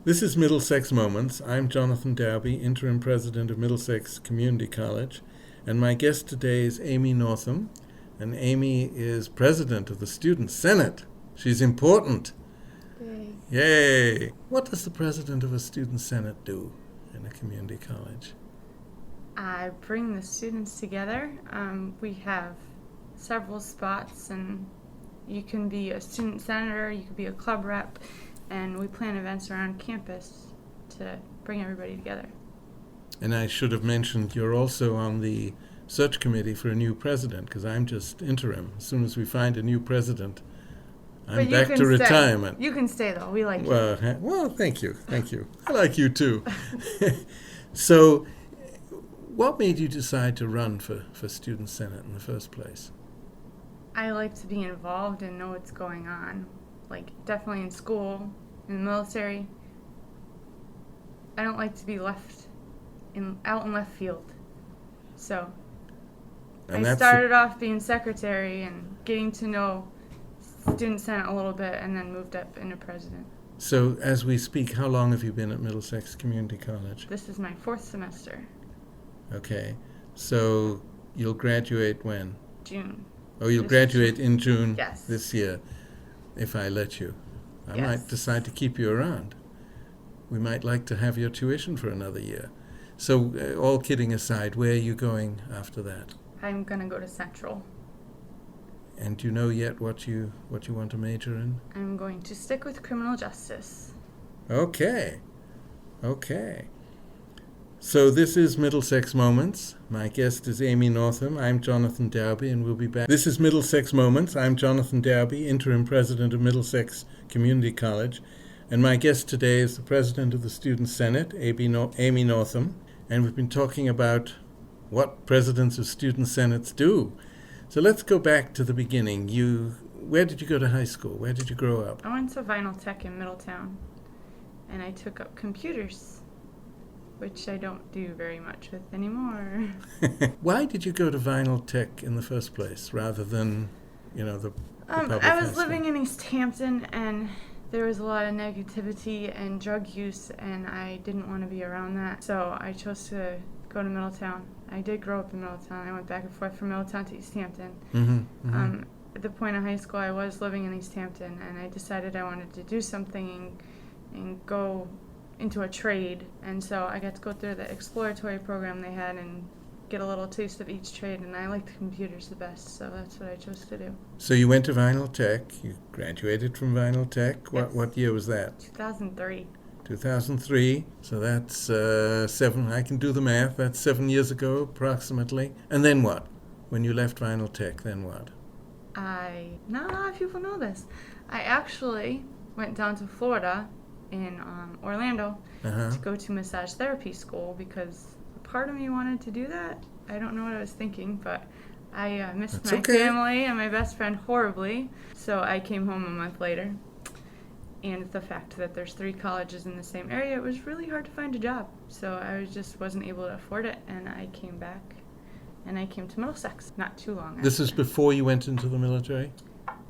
This is Middlesex Moments. I'm Jonathan Daube, Interim President of Middlesex Community College, and my guest today is Amie Northam, and Amie is President of the Student Senate. She's important. Yay. Yay! What does the President of a Student Senate do in a community college? I bring the students together. We have several spots, and you can be a student senator, you could be a club rep, and we plan events around campus to bring everybody together. And I should have mentioned you're also on the search committee for a new president, because I'm just interim. As soon as we find a new president, I'm back to retirement. You can stay, though. We like you. Well, thank you. I like you too. So, what made you decide to run for Student Senate in the first place? I like to be involved and know what's going on. Definitely in school, in the military. I don't like to be left out in left field. So, I started off being secretary and getting to know Student Senate a little bit, and then moved up into president. So, as we speak, how long have you been at Middlesex Community College? This is my 4th semester. Okay. So, you'll graduate when? June. Oh, you'll graduate in June Yes. this year, if I let you. I Yes. might decide to keep you around. We might like to have your tuition for another year. So, all kidding aside, where are you going after that? I'm going to go to Central. And do you know yet what you want to major in? I'm going to stick with criminal justice. Okay. So this is Middlesex Moments. My guest is Amie Northam. I'm Jonathan Daube, and we'll be back. This is Middlesex Moments. I'm Jonathan Daube, Interim President of Middlesex Community College, and my guest today is the President of the Student Senate, Amie Northam, and we've been talking about what presidents of student senates do. So let's go back to the beginning. Where did you go to high school? Where did you grow up? I went to Vinyl Tech in Middletown, and I took up computers, which I don't do very much with anymore. Why did you go to Vinyl Tech in the first place, rather than, the public I was high school? living in East Hampton, and there was a lot of negativity and drug use, and I didn't want to be around that. So I chose to go to Middletown. I did grow up in Middletown. I went back and forth from Middletown to East Hampton. At the point of high school, I was living in East Hampton, and I decided I wanted to do something and go into a trade. And so I got to go through the exploratory program they had and get a little taste of each trade, and I liked computers the best, so that's what I chose to do. So you went to Vinyl Tech. You graduated from Vinyl Tech. Yes. What year was that? 2003. 2003. So that's 7. I can do the math. That's 7 years ago, approximately. And then what? When you left Vinyl Tech, then what? Not a lot of people know this. I actually went down to Florida in Orlando to go to massage therapy school because part of me wanted to do that. I don't know what I was thinking, but I missed my family and my best friend horribly, so I came home a month later. And the fact that there's 3 colleges in the same area, it was really hard to find a job. So I just wasn't able to afford it, and I came back, and I came to Middlesex not too long after. This is before you went into the military?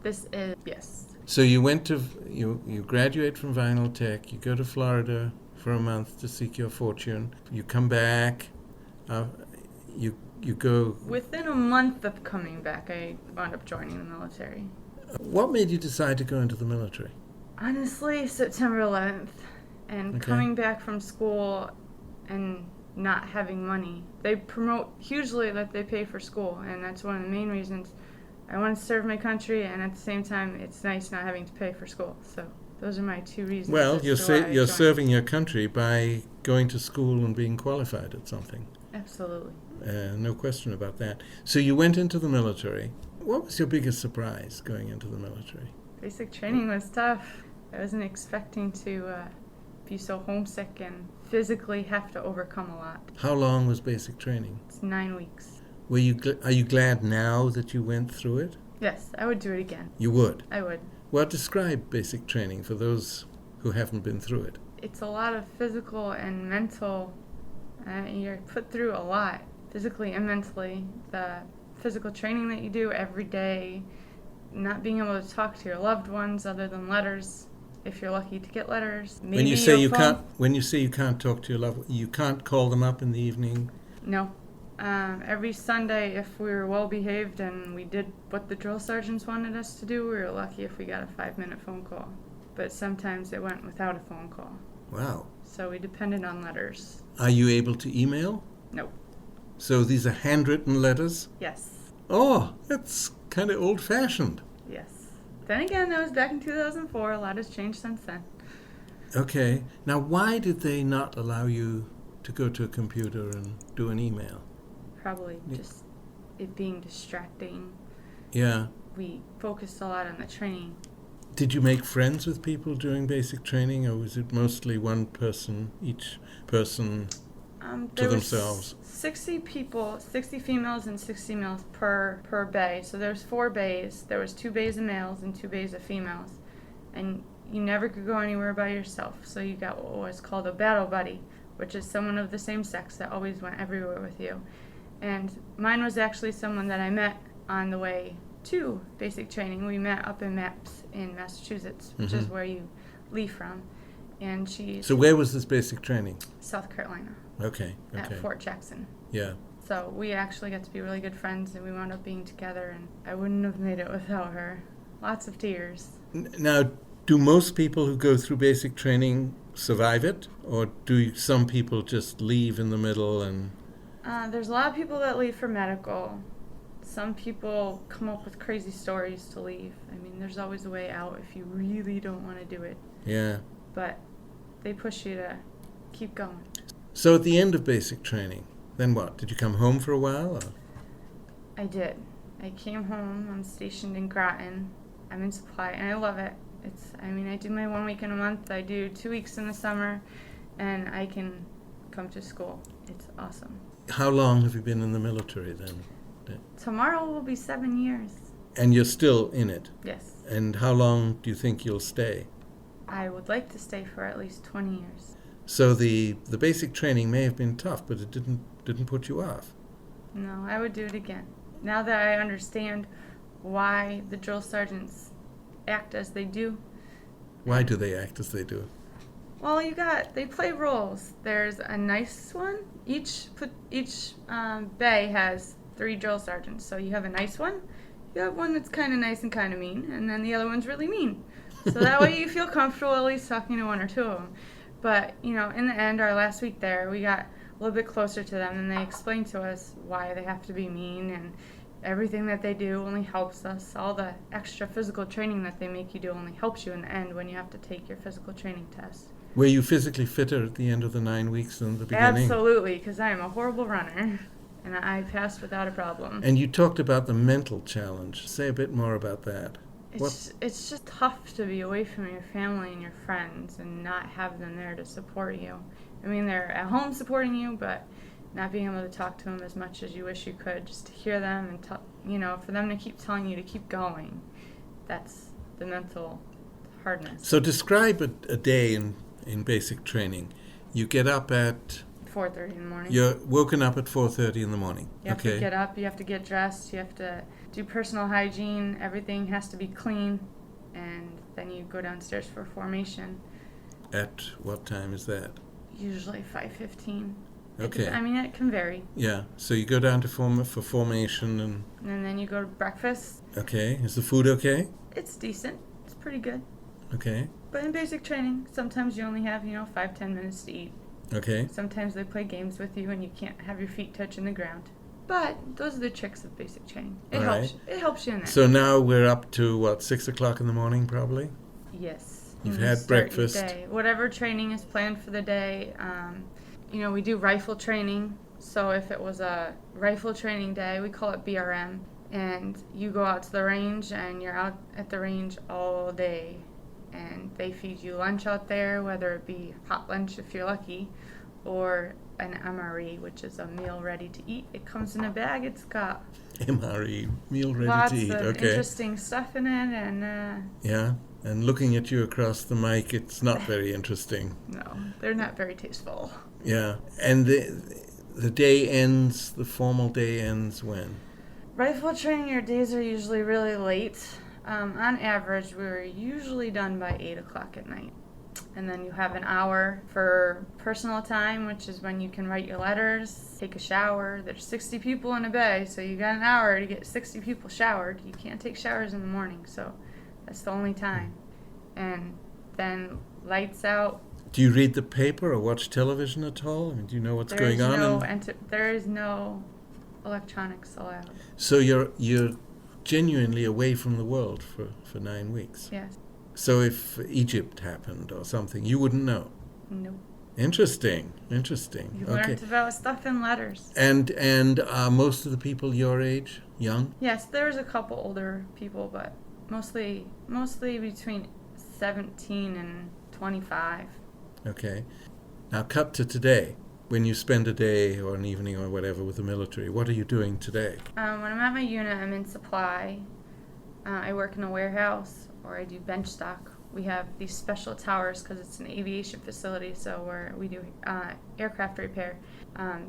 This is, yes. So you went to, you graduate from Vinyl Tech, you go to Florida for a month to seek your fortune, you come back, you go... Within a month of coming back, I wound up joining the military. What made you decide to go into the military? Honestly, September 11th, and coming back from school and not having money. They promote hugely that they pay for school, and that's one of the main reasons. I want to serve my country, and at the same time, it's nice not having to pay for school. So those are my 2 reasons. Well, you're serving your country by going to school and being qualified at something. Absolutely. No question about that. So you went into the military. What was your biggest surprise going into the military? Basic training was tough. I wasn't expecting to be so homesick and physically have to overcome a lot. How long was basic training? It's 9 weeks. Are you glad now that you went through it? Yes, I would do it again. You would? I would. Well, describe basic training for those who haven't been through it. It's a lot of physical and mental. You're put through a lot, physically and mentally. The physical training that you do every day, not being able to talk to your loved ones other than letters, if you're lucky to get letters. Maybe When you say your phone. when you say you can't talk to your loved, you can't call them up in the evening. No. Every Sunday, if we were well behaved and we did what the drill sergeants wanted us to do, we were lucky if we got a 5-minute phone call. But sometimes it went without a phone call. Wow. So we depended on letters. Are you able to email? No. So these are handwritten letters? Yes. Oh, that's kind of old-fashioned. Yes. Then again, that was back in 2004. A lot has changed since then. Okay. Now, why did they not allow you to go to a computer and do an email? Probably just it being distracting. Yeah. We focused a lot on the training. Did you make friends with people during basic training, or was it mostly one person, each person to themselves? 60 people, 60 females and 60 males per bay. So there's 4 bays. There was 2 bays of males and 2 bays of females. And you never could go anywhere by yourself. So you got what was called a battle buddy, which is someone of the same sex that always went everywhere with you. And mine was actually someone that I met on the way to basic training. We met up in MAPS in Massachusetts, which is where you leave from. And she's So where was this basic training? South Carolina. Okay. At Fort Jackson. Yeah. So we actually got to be really good friends, and we wound up being together, and I wouldn't have made it without her. Lots of tears. Now, do most people who go through basic training survive it, or do some people just leave in the middle and... There's a lot of people that leave for medical. Some people come up with crazy stories to leave. I mean, there's always a way out if you really don't want to do it. Yeah. But they push you to keep going. So at the end of basic training, then what? Did you come home for a while? Or? I did. I came home. I'm stationed in Groton. I'm in supply, and I love it. I do my 1 week in a month. I do 2 weeks in the summer, and I can come to school. It's awesome. How long have you been in the military then? Tomorrow will be 7 years. And you're still in it? Yes. And how long do you think you'll stay? I would like to stay for at least 20 years. So the basic training may have been tough, but it didn't put you off. No, I would do it again. Now that I understand why the drill sergeants act as they do. Why do they act as they do? Well, they play roles. There's a nice one. Each bay has 3 drill sergeants. So you have a nice one, you have one that's kind of nice and kind of mean, and then the other one's really mean. So that way you feel comfortable at least talking to 1 or 2 of them. But, in the end, our last week there, we got a little bit closer to them, and they explained to us why they have to be mean, and everything that they do only helps us. All the extra physical training that they make you do only helps you in the end when you have to take your physical training test. Were you physically fitter at the end of the 9 weeks than the beginning? Absolutely, because I am a horrible runner, and I passed without a problem. And you talked about the mental challenge. Say a bit more about that. It's just tough to be away from your family and your friends and not have them there to support you. I mean, they're at home supporting you, but not being able to talk to them as much as you wish you could, just to hear them and for them to keep telling you to keep going. That's the mental hardness. So describe a day in basic training. You get up at 4:30 in the morning. You're woken up at 4:30 in the morning. You have to get up, you have to get dressed, you have to do personal hygiene, everything has to be clean, and then you go downstairs for formation. At what time is that? Usually 5:15. Okay. It can vary. Yeah, so you go down to for formation and then you go to breakfast. Okay, is the food okay? It's decent. It's pretty good. Okay. But in basic training, sometimes you only have, 5-10 minutes to eat. Okay. Sometimes they play games with you and you can't have your feet touching the ground. But those are the tricks of basic training. It helps you in that. So now we're up to 6 o'clock in the morning probably? Yes. You've had breakfast. Day. Whatever training is planned for the day. We do rifle training. So if it was a rifle training day, we call it BRM. And you go out to the range and you're out at the range all day. And they feed you lunch out there, whether it be hot lunch if you're lucky, or an MRE, which is a meal ready to eat. It comes in a bag. It's got MRE, meal ready lots to eat. of Okay. interesting stuff in it, and yeah. And looking at you across the mic, it's not very interesting. no, they're not very tasteful. Yeah. And the day ends. The formal day ends when? Rifle training, your days are usually really late. On average, we're usually done by 8 o'clock at night. And then you have an hour for personal time, which is when you can write your letters, take a shower. There's 60 people in a bay, so you got an hour to get 60 people showered. You can't take showers in the morning, so that's the only time. And then lights out. Do you read the paper or watch television at all? I mean, do you know what's going on? There is no electronics allowed. So you're genuinely away from the world for 9 weeks? Yes. So if Egypt happened or something, you wouldn't know? No. Interesting. You learned about stuff in letters. And are most of the people your age young? Yes, there's a couple older people, but mostly between 17 and 25. Okay. Now cut to today. When you spend a day or an evening or whatever with the military, what are you doing today? When I'm at my unit, I'm in supply. I work in a warehouse, or I do bench stock. We have these special towers because it's an aviation facility, so we do aircraft repair.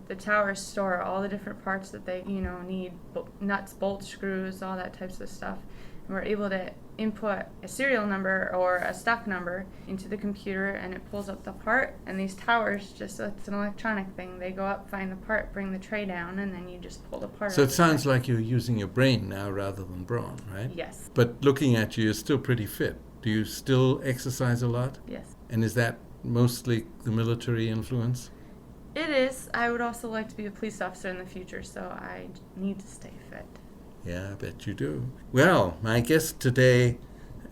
The towers store all the different parts that they need, nuts, bolts, screws, all that types of stuff. And we're able to input a serial number or a stock number into the computer, and it pulls up the part. And these towers, it's an electronic thing. They go up, find the part, bring the tray down, and then you just pull the part. So it sounds like you're using your brain now rather than brawn, right? Yes. But looking at you, you're still pretty fit. Do you still exercise a lot? Yes. And is that mostly the military influence? It is. I would also like to be a police officer in the future, so I need to stay fit. Yeah, I bet you do. Well, my guest today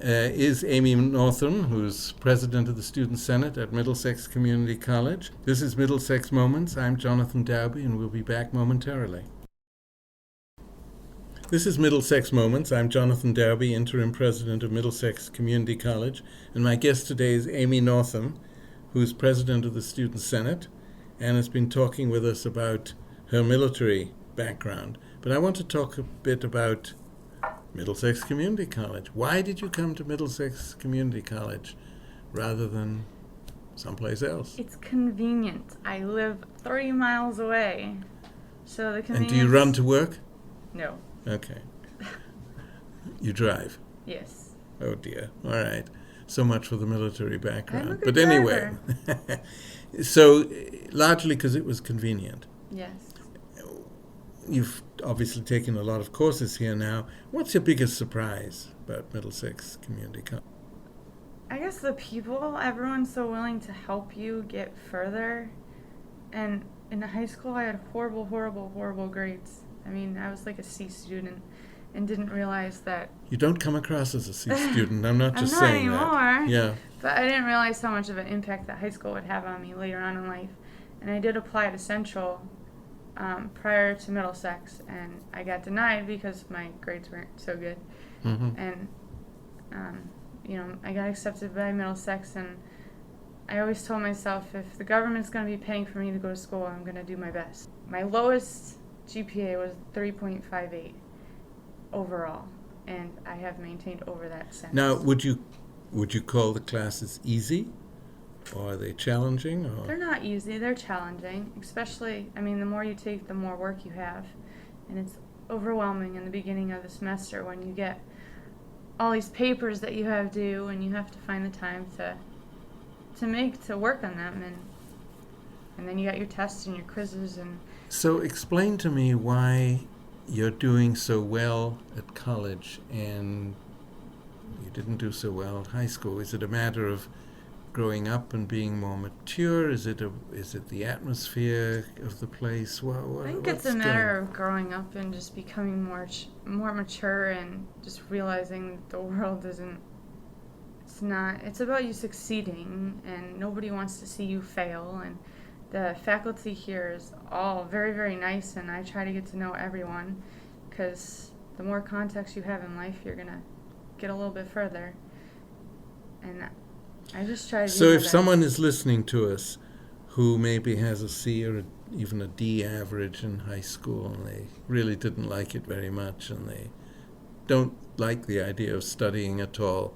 is Amie Northam, who's president of the Student Senate at Middlesex Community College. This is Middlesex Moments. I'm Jonathan Daube, and we'll be back momentarily. This is Middlesex Moments. I'm Jonathan Daube, interim president of Middlesex Community College, and my guest today is Amie Northam, who's president of the Student Senate, and has been talking with us about her military background. But I want to talk a bit about Middlesex Community College. Why did you come to Middlesex Community College rather than someplace else? It's convenient. I live 30 miles away, so the convenience... And do you run to work? No. Okay. You drive? Yes. Oh dear. All right. So much for the military background. I'm a good But anyway, so largely because it was convenient. Yes. You've obviously taken a lot of courses here now. What's your biggest surprise about Middlesex Community College? I guess the people. Everyone's so willing to help you get further. And in high school, I had horrible grades. I mean, I was like a C student and didn't realize that... You don't come across as a C student. I'm not just I'm not saying anymore. that. Yeah. But I didn't realize how much of an impact that high school would have on me later on in life. And I did apply to Central prior to Middlesex, and I got denied because my grades weren't so good. Mm-hmm. And, I got accepted by Middlesex, and I always told myself, if the government's going to be paying for me to go to school, I'm going to do my best. My lowest GPA was 3.58 overall, and I have maintained over that since. Now, would you call the classes easy, or are they challenging? Or? They're not easy. They're challenging, especially, the more you take, the more work you have, and it's overwhelming in the beginning of the semester when you get all these papers that you have due, and you have to find the time to work on them, and then you got your tests and your quizzes. And so explain to me why you're doing so well at college and you didn't do so well at high school. Is it a matter of growing up and being more mature? Is it the atmosphere of the place? I think it's a matter of growing up and just becoming more mature and just realizing that the world it's about you succeeding, and nobody wants to see you fail. And the faculty here is all very, very nice, and I try to get to know everyone, because the more contacts you have in life, you're going to get a little bit further. And I just try to do So my if best. someone is listening to us who maybe has a C or even a D average in high school, and they really didn't like it very much, and they don't like the idea of studying at all,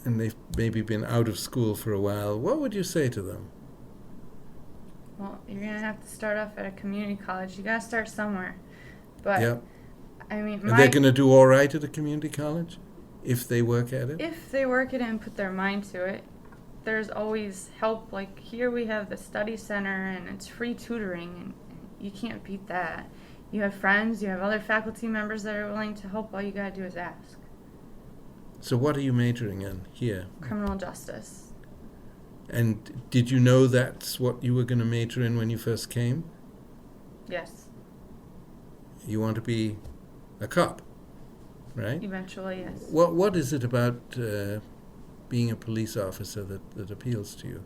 and they've maybe been out of school for a while, what would you say to them? Well, you're going to have to start off at a community college. You got to start somewhere. But Yep. I mean, And they're going to do all right at a community college if they work at it? if they work it and put their mind to it, there's always help. Like here we have the study center and it's free tutoring, and you can't beat that. You have friends, you have other faculty members that are willing to help. All you gotta do is ask. So what are you majoring in here? Criminal justice. And did you know that's what you were going to major in when you first came? Yes. You want to be a cop, right? Eventually, yes. What is it about being a police officer that appeals to you?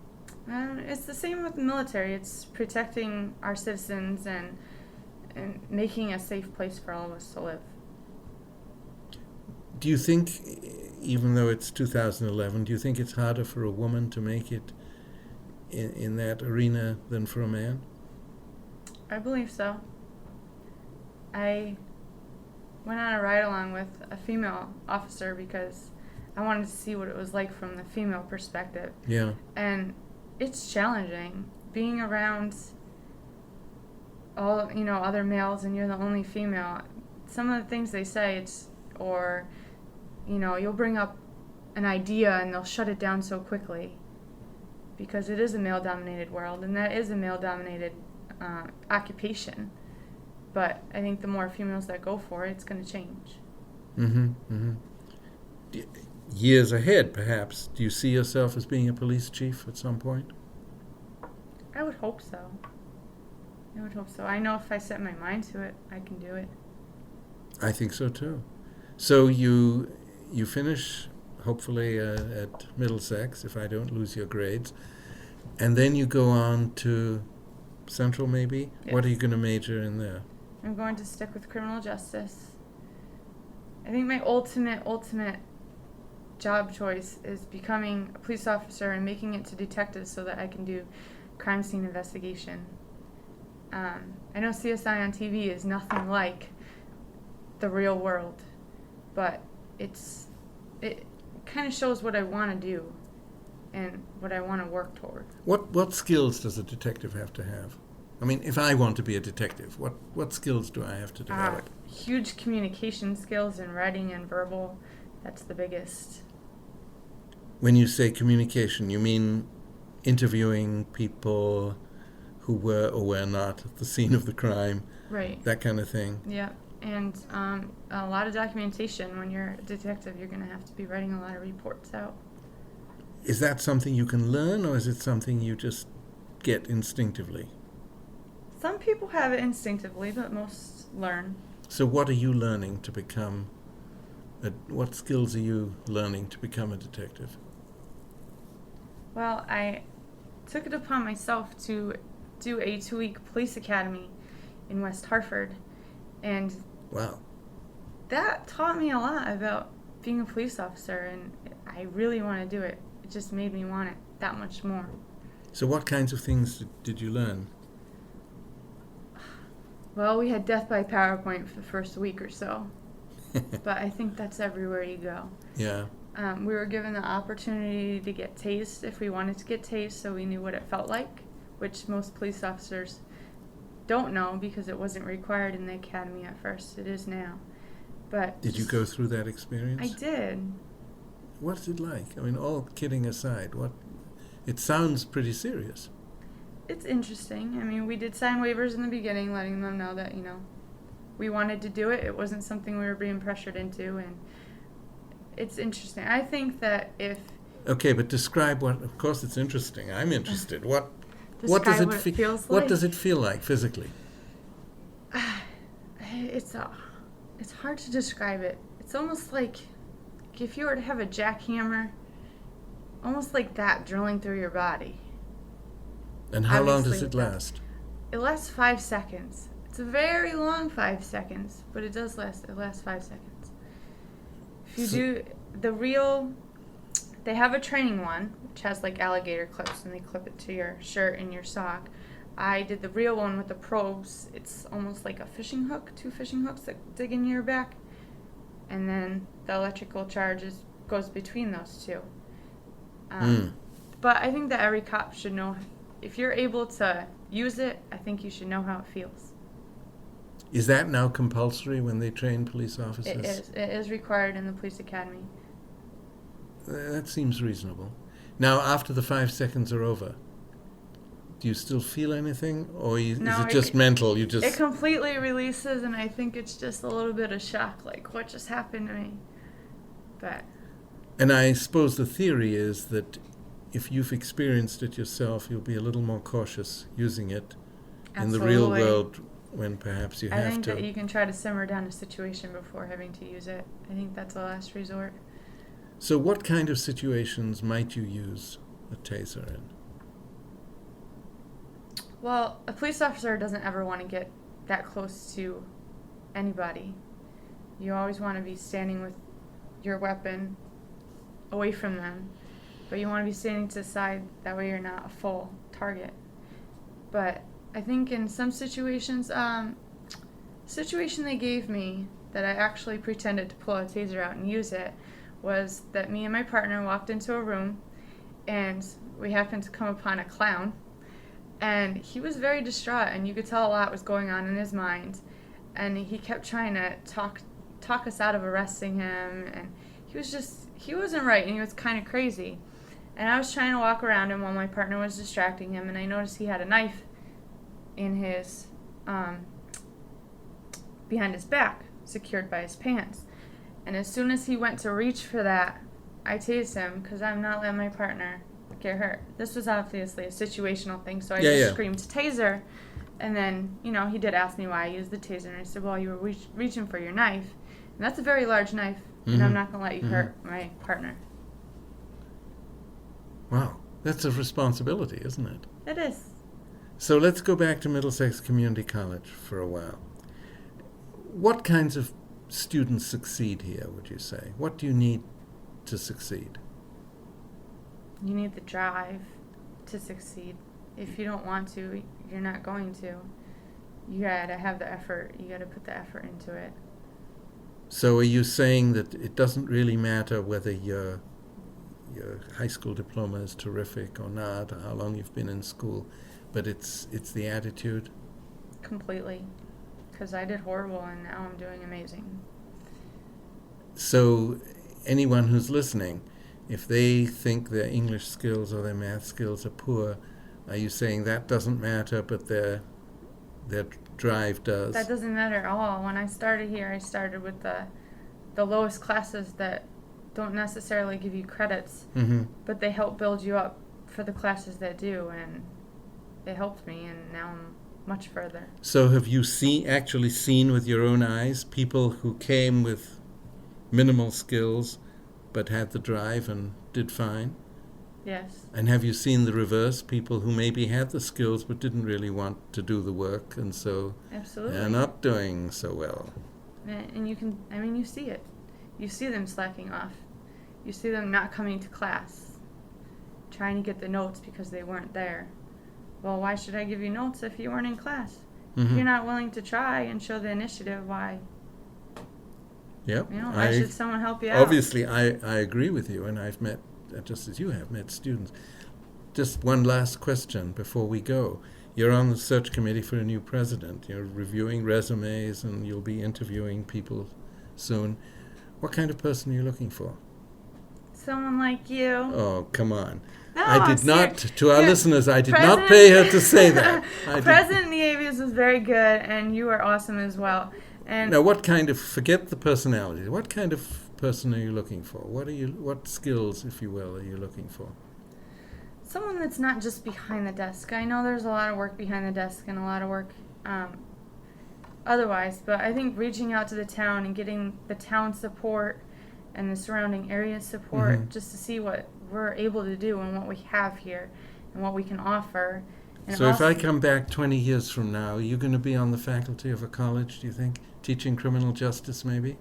It's the same with the military. It's protecting our citizens and making a safe place for all of us to live. Do you think, even though it's 2011, do you think it's harder for a woman to make it in that arena than for a man? I believe so. I went on a ride-along with a female officer because I wanted to see what it was like from the female perspective. Yeah. And it's challenging being around all, other males and you're the only female. Some of the things they say, you'll bring up an idea and they'll shut it down so quickly because it is a male-dominated world, and that is a male-dominated occupation. But I think the more females that go for it, it's going to change. Mm-hmm. Mm-hmm. Years ahead, perhaps, do you see yourself as being a police chief at some point? I would hope so. I know if I set my mind to it, I can do it. I think so too. So you finish, hopefully, at Middlesex, if I don't lose your grades, and then you go on to Central, maybe? Yes. What are you going to major in there? I'm going to stick with criminal justice. I think my ultimate job choice is becoming a police officer and making it to detective so that I can do crime scene investigation. I know CSI on TV is nothing like the real world, but it kind of shows what I want to do and what I want to work toward. What skills does a detective have to have? I mean, if I want to be a detective, what skills do I have to develop? Huge communication skills in writing and verbal. That's the biggest. When you say communication, you mean interviewing people who were or were not at the scene of the crime? Right. That kind of thing? Yeah. And a lot of documentation. When you're a detective, you're going to have to be writing a lot of reports out. Is that something you can learn, or is it something you just get instinctively? Some people have it instinctively, but most learn. So what are you learning to become, what skills are you learning to become a detective? Well, I took it upon myself to do a 2-week police academy in West Hartford. And wow, that taught me a lot about being a police officer, and I really want to do it. It just made me want it that much more. So what kinds of things did you learn? Well, we had death by PowerPoint for the first week or so, but I think that's everywhere you go. Yeah. We were given the opportunity to get tased if we wanted to get tased, so we knew what it felt like, which most police officers don't know because it wasn't required in the academy at first. It is now. But did you go through that experience? I did. What's it like? I mean, all kidding aside, it sounds pretty serious. It's interesting. I mean, we did sign waivers in the beginning, letting them know that, we wanted to do it. It wasn't something we were being pressured into, and it's interesting. I think that if... Okay, but describe of course it's interesting. I'm interested. What does it feels like? What does it feel like physically? It's hard to describe it. It's almost like if you were to have a jackhammer, almost like that drilling through your body. And how long does it last? It lasts 5 seconds. It's a very long 5 seconds, but it lasts 5 seconds. If you do the real, they have a training one, which has like alligator clips, and they clip it to your shirt and your sock. I did the real one with the probes. It's almost like a fishing hook, 2 fishing hooks that dig into your back, and then the electrical charge goes between those two. But I think that every cop should know, if you're able to use it, I think you should know how it feels. Is that now compulsory when they train police officers? It is. It is required in the police academy. That seems reasonable. Now, after the 5 seconds are over, do you still feel anything, or is it just mental? It completely releases, and I think it's just a little bit of shock, like what just happened to me. And I suppose the theory is that if you've experienced it yourself, you'll be a little more cautious using it in the real world when perhaps you have to. I think that you can try to simmer down a situation before having to use it. I think that's the last resort. So what kind of situations might you use a taser in? Well, a police officer doesn't ever want to get that close to anybody. You always want to be standing with your weapon away from them, but you want to be standing to the side, that way you're not a full target. But I think in some situations, situation they gave me that I actually pretended to pull a taser out and use it was that me and my partner walked into a room, and we happened to come upon a clown, and he was very distraught, and you could tell a lot was going on in his mind, and he kept trying to talk us out of arresting him, and he wasn't right, and he was kind of crazy. And I was trying to walk around him while my partner was distracting him, and I noticed he had a knife in his behind his back, secured by his pants. And as soon as he went to reach for that, I tased him because I'm not letting my partner get hurt. This was obviously a situational thing, so I just screamed taser. And then, he did ask me why I used the taser, and I said, well, you were reaching for your knife. And that's a very large knife, and I'm not going to let you hurt my partner. Wow, that's a responsibility, isn't it? It is. So let's go back to Middlesex Community College for a while. What kinds of students succeed here, would you say? What do you need to succeed? You need the drive to succeed. If you don't want to, you're not going to. You gotta have the effort. You gotta put the effort into it. So are you saying that it doesn't really matter whether your high school diploma is terrific or not, or how long you've been in school, but it's the attitude? Completely. Because I did horrible, and now I'm doing amazing. So anyone who's listening, if they think their English skills or their math skills are poor, are you saying that doesn't matter, but their drive does? That doesn't matter at all. When I started here, I started with the lowest classes that don't necessarily give you credits, but they help build you up for the classes that do, and they helped me, and now I'm much further. So have you actually seen with your own eyes people who came with minimal skills but had the drive and did fine? Yes. And have you seen the reverse, people who maybe had the skills but didn't really want to do the work, and so Absolutely. They're not doing so well? And you see it. You see them slacking off. You see them not coming to class, trying to get the notes because they weren't there. Well, why should I give you notes if you weren't in class? If you're not willing to try and show the initiative, why? Yep. Why should someone help you out? Obviously, I agree with you, and I've met, just as you have, met students. Just one last question before we go. You're on the search committee for a new president. You're reviewing resumes, and you'll be interviewing people soon. What kind of person are you looking for? Someone like you. Oh, come on. No, I did not, to our listeners, I did President, not pay her to say that. President Nieves was very good, and you are awesome as well. And now, forget the personality, what kind of person are you looking for? What skills, if you will, are you looking for? Someone that's not just behind the desk. I know there's a lot of work behind the desk and a lot of work otherwise, but I think reaching out to the town and getting the town support and the surrounding area support just to see what we're able to do and what we have here and what we can offer. And so if I come back 20 years from now, are you going to be on the faculty of a college, do you think? Teaching criminal justice, maybe?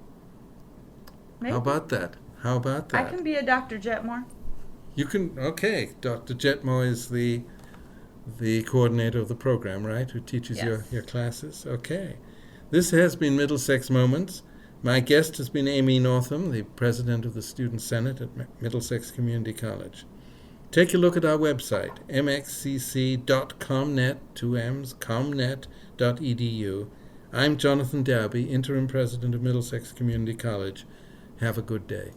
Maybe. How about that? I can be a Dr. Jetmore. You can, okay. Dr. Jetmore is the coordinator of the program, right, who teaches your classes? Okay. This has been Middlesex Moments. My guest has been Amie Northam, the president of the Student Senate at Middlesex Community College. Take a look at our website, mxcc.comnet, 2 M's, comnet.edu, I'm Jonathan Daube, Interim President of Middlesex Community College. Have a good day.